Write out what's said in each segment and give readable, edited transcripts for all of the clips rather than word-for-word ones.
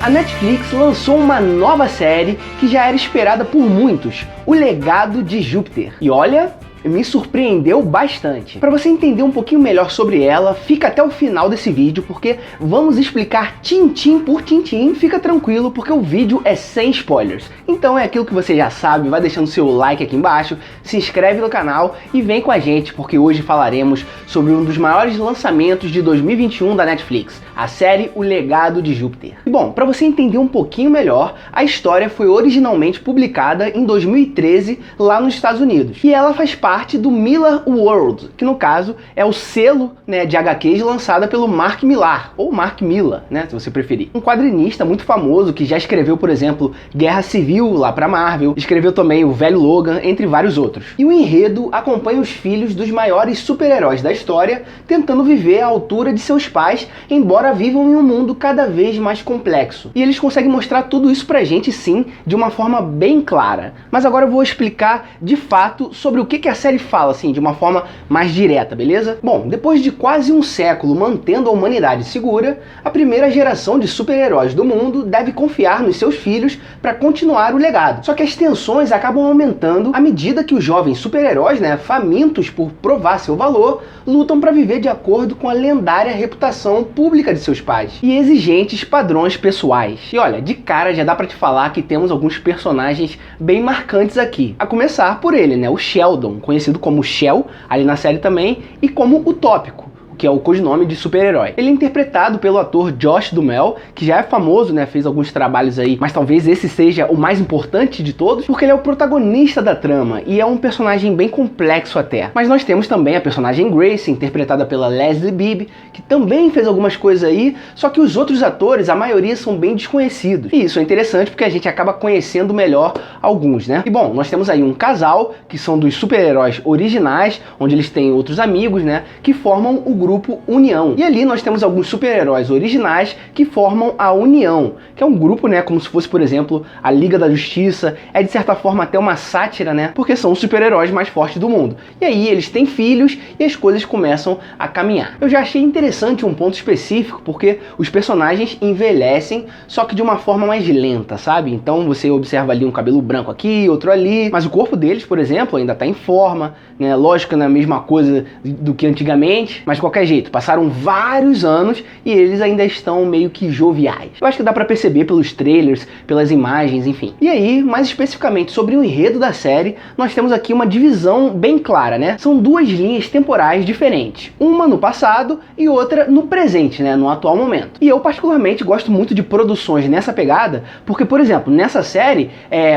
A Netflix lançou uma nova série que já era esperada por muitos, O Legado de Júpiter. E olha, me surpreendeu bastante. Para você entender um pouquinho melhor sobre ela, fica até o final desse vídeo, porque vamos explicar tintim por tintim. Fica tranquilo, porque o vídeo é sem spoilers. Então é aquilo que você já sabe, vai deixando seu like aqui embaixo, se inscreve no canal e vem com a gente, porque hoje falaremos sobre um dos maiores lançamentos de 2021 da Netflix, a série O Legado de Júpiter. E bom, para você entender um pouquinho melhor, a história foi originalmente publicada em 2013 lá nos Estados Unidos. E ela faz parte do Millar World, que no caso é o selo, né, de HQs lançada pelo Mark Millar, ou Mark Millar, né, se você preferir. Um quadrinista muito famoso que já escreveu, por exemplo, Guerra Civil lá pra Marvel, escreveu também o Velho Logan, entre vários outros. E o enredo acompanha os filhos dos maiores super-heróis da história tentando viver à altura de seus pais, embora vivam em um mundo cada vez mais complexo. E eles conseguem mostrar tudo isso pra gente, sim, de uma forma bem clara. Mas agora eu vou explicar de fato sobre o que a série fala, assim, de uma forma mais direta, beleza? Bom, depois de quase um século mantendo a humanidade segura, a primeira geração de super-heróis do mundo deve confiar nos seus filhos para continuar o legado. Só que as tensões acabam aumentando à medida que os jovens super-heróis, né, famintos por provar seu valor, lutam para viver de acordo com a lendária reputação pública de seus pais e exigentes padrões pessoais. E olha, de cara já dá para te falar que temos alguns personagens bem marcantes aqui. A começar por ele, né, o Sheldon, conhecido como Shell, ali na série também, e como Utópico, que é o codinome de super-herói. Ele é interpretado pelo ator Josh Duhamel, que já é famoso, né, fez alguns trabalhos aí, mas talvez esse seja o mais importante de todos, porque ele é o protagonista da trama, e é um personagem bem complexo até. Mas nós temos também a personagem Grace, interpretada pela Leslie Bibb, que também fez algumas coisas aí, só que os outros atores, a maioria são bem desconhecidos. E isso é interessante porque a gente acaba conhecendo melhor alguns, né? E bom, nós temos aí um casal, que são dos super-heróis originais, onde eles têm outros amigos, né, que formam o grupo União. E ali nós temos alguns super-heróis originais que formam a União, que é um grupo, né, como se fosse, por exemplo, a Liga da Justiça. É de certa forma até uma sátira, né, porque são os super-heróis mais fortes do mundo. E aí eles têm filhos e as coisas começam a caminhar. Eu já achei interessante um ponto específico, porque os personagens envelhecem, só que de uma forma mais lenta, sabe? Então você observa ali um cabelo branco aqui, outro ali, mas o corpo deles, por exemplo, ainda está em forma, né? Lógico que não é a mesma coisa do que antigamente, mas de qualquer jeito, passaram vários anos e eles ainda estão meio que joviais. Eu acho que dá pra perceber pelos trailers, pelas imagens, enfim. E aí, mais especificamente sobre o enredo da série, nós temos aqui uma divisão bem clara, né? São duas linhas temporais diferentes. Uma no passado e outra no presente, né? No atual momento. E eu particularmente gosto muito de produções nessa pegada, porque, por exemplo, nessa série,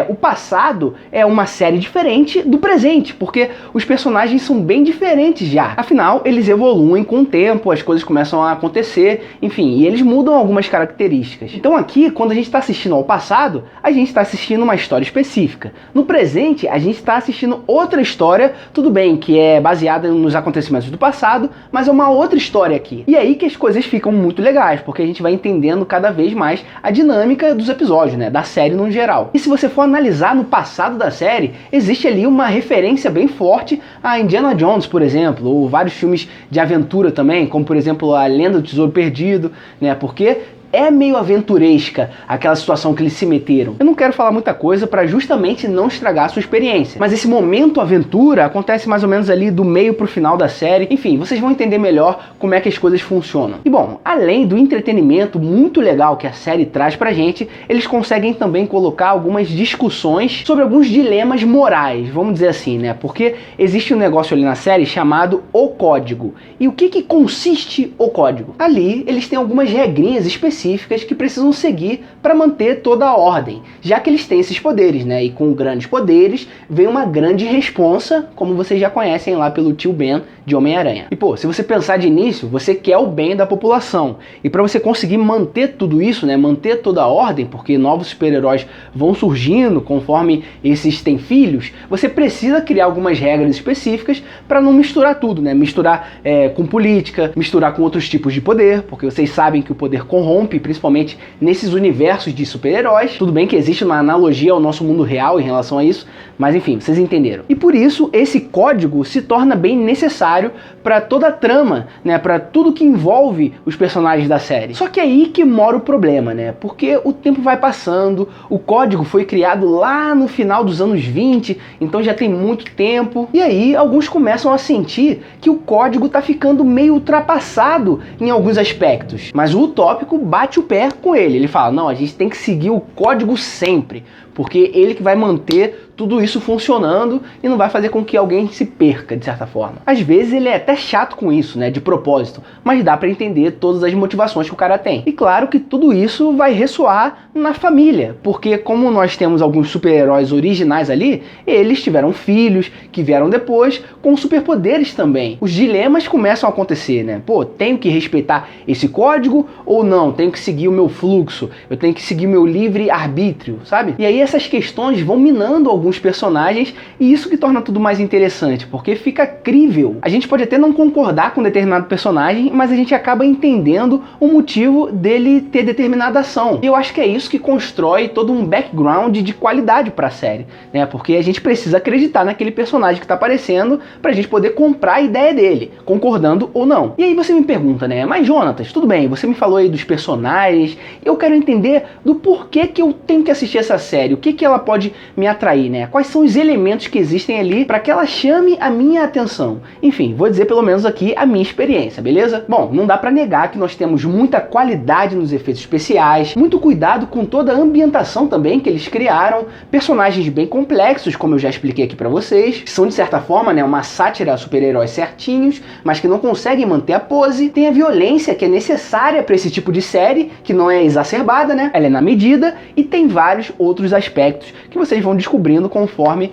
o passado é uma série diferente do presente, porque os personagens são bem diferentes já. Afinal, eles evoluem com o tempo, as coisas começam a acontecer, enfim, e eles mudam algumas características. Então aqui, quando a gente está assistindo ao passado, a gente está assistindo uma história específica. No presente, a gente está assistindo outra história, tudo bem, que é baseada nos acontecimentos do passado, mas é uma outra história aqui. E aí que as coisas ficam muito legais, porque a gente vai entendendo cada vez mais a dinâmica dos episódios, né, da série no geral. E se você for analisar no passado da série, existe ali uma referência bem forte a Indiana Jones, por exemplo, ou vários filmes de aventura também, como por exemplo a Lenda do Tesouro Perdido, né? Porque é meio aventuresca aquela situação que eles se meteram. Eu não quero falar muita coisa para justamente não estragar a sua experiência, mas esse momento aventura acontece mais ou menos ali do meio pro final da série. Enfim, vocês vão entender melhor como é que as coisas funcionam. E bom, além do entretenimento muito legal que a série traz pra gente, eles conseguem também colocar algumas discussões sobre alguns dilemas morais, vamos dizer assim, né? Porque existe um negócio ali na série chamado O Código. E o que consiste o Código? Ali eles têm algumas regrinhas específicas que precisam seguir para manter toda a ordem, já que eles têm esses poderes, né? E com grandes poderes vem uma grande responsa, como vocês já conhecem lá pelo tio Ben de Homem-Aranha. E pô, se você pensar de início, você quer o bem da população. E para você conseguir manter tudo isso, né? Manter toda a ordem, porque novos super-heróis vão surgindo conforme esses têm filhos, você precisa criar algumas regras específicas para não misturar tudo, né? Misturar com política, misturar com outros tipos de poder, porque vocês sabem que o poder corrompe corrompe, principalmente nesses universos de super-heróis. Tudo bem que existe uma analogia ao nosso mundo real em relação a isso, mas enfim, vocês entenderam. E por isso, esse código se torna bem necessário para toda a trama, né, para tudo que envolve os personagens da série. Só que é aí que mora o problema, né, porque o tempo vai passando, o código foi criado lá no final dos anos 20, então já tem muito tempo, e aí alguns começam a sentir que o código tá ficando meio ultrapassado em alguns aspectos. Mas o Utópico bate o pé com ele, ele fala, não, a gente tem que seguir o código sempre, porque ele que vai manter tudo isso funcionando e não vai fazer com que alguém se perca, de certa forma. Às vezes ele é até chato com isso, né, de propósito, mas dá pra entender todas as motivações que o cara tem. E claro que tudo isso vai ressoar na família, porque como nós temos alguns super-heróis originais ali, eles tiveram filhos que vieram depois com superpoderes também. Os dilemas começam a acontecer, né? Pô, tenho que respeitar esse código ou não? Tenho que seguir o meu fluxo? Eu tenho que seguir o meu livre-arbítrio, sabe? E aí essas questões vão minando alguns personagens e isso que torna tudo mais interessante, porque fica crível. A gente pode até não concordar com determinado personagem, mas a gente acaba entendendo o motivo dele ter determinada ação. E eu acho que é isso que constrói todo um background de qualidade para a série, né? Porque a gente precisa acreditar naquele personagem que está aparecendo pra gente poder comprar a ideia dele, concordando ou não. E aí você me pergunta, né? Mas Jonatas, tudo bem, você me falou aí dos personagens, eu quero entender do porquê que eu tenho que assistir essa série, o que ela pode me atrair, né? Quais são os elementos que existem ali para que ela chame a minha atenção. Enfim, vou dizer pelo menos aqui a minha experiência, beleza? Bom, não dá para negar que nós temos muita qualidade nos efeitos especiais, muito cuidado com toda a ambientação também que eles criaram, personagens bem complexos, como eu já expliquei aqui para vocês, que são de certa forma, né, uma sátira a super-heróis certinhos, mas que não conseguem manter a pose. Tem a violência que é necessária para esse tipo de série, que não é exacerbada, né? Ela é na medida, e tem vários outros aspectos que vocês vão descobrindo conforme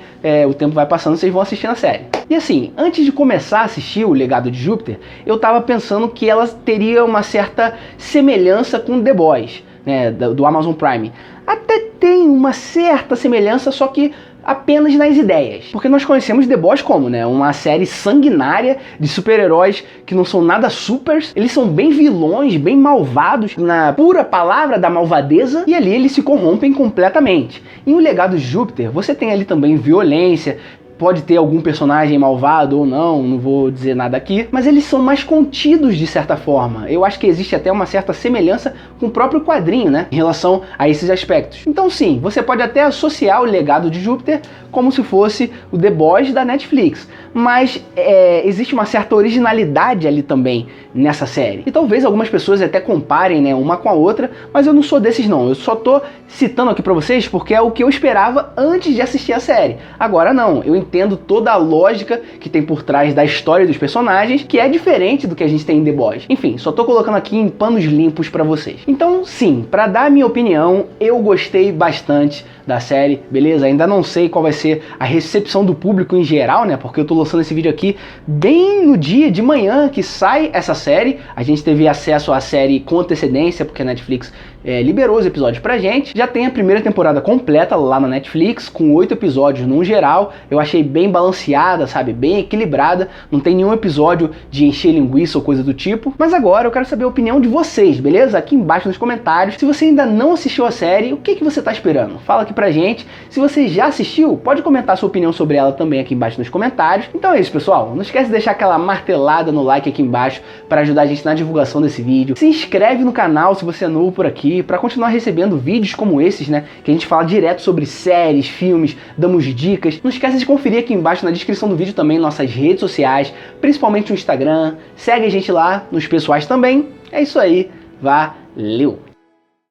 o tempo vai passando, vocês vão assistindo a série. E assim, antes de começar a assistir O Legado de Júpiter, eu tava pensando que ela teria uma certa semelhança com The Boys, né, do Amazon Prime. Até tem uma certa semelhança, só que apenas nas ideias. Porque nós conhecemos The Boys como, né, uma série sanguinária de super-heróis que não são nada supers. Eles são bem vilões, bem malvados, na pura palavra da malvadeza, e ali eles se corrompem completamente. Em O Legado de Júpiter, você tem ali também violência, pode ter algum personagem malvado ou não, não vou dizer nada aqui, mas eles são mais contidos de certa forma. Eu acho que existe até uma certa semelhança com o próprio quadrinho, né, em relação a esses aspectos. Então sim, você pode até associar O Legado de Júpiter como se fosse o The Boys da Netflix, mas existe uma certa originalidade ali também nessa série. E talvez algumas pessoas até comparem, né, uma com a outra, mas eu não sou desses não. Eu só tô citando aqui pra vocês porque é o que eu esperava antes de assistir a série. Agora não, eu entendo toda a lógica que tem por trás da história dos personagens, que é diferente do que a gente tem em The Boys. Enfim, só tô colocando aqui em panos limpos pra vocês. Então sim, pra dar a minha opinião, eu gostei bastante da série, beleza? Ainda não sei qual vai ser a recepção do público em geral, né? Porque eu tô lançando esse vídeo aqui bem no dia de manhã que sai essa série. A gente teve acesso à série com antecedência, porque a Netflix liberou os episódios pra gente. Já tem a primeira temporada completa lá na Netflix, com 8 episódios num geral. Eu achei bem balanceada, sabe? Bem equilibrada. Não tem nenhum episódio de encher linguiça ou coisa do tipo. Mas agora eu quero saber a opinião de vocês, beleza? Aqui embaixo nos comentários. Se você ainda não assistiu a série, o que você tá esperando? Fala aqui pra gente. Se você já assistiu, pode comentar sua opinião sobre ela também aqui embaixo nos comentários. Então é isso, pessoal. Não esquece de deixar aquela martelada no like aqui embaixo para ajudar a gente na divulgação desse vídeo. Se inscreve no canal se você é novo por aqui, para continuar recebendo vídeos como esses, né? Que a gente fala direto sobre séries, filmes, damos dicas. Não esquece de conferir aqui embaixo na descrição do vídeo também nossas redes sociais, principalmente o Instagram. Segue a gente lá, nos pessoais também. É isso aí. Valeu!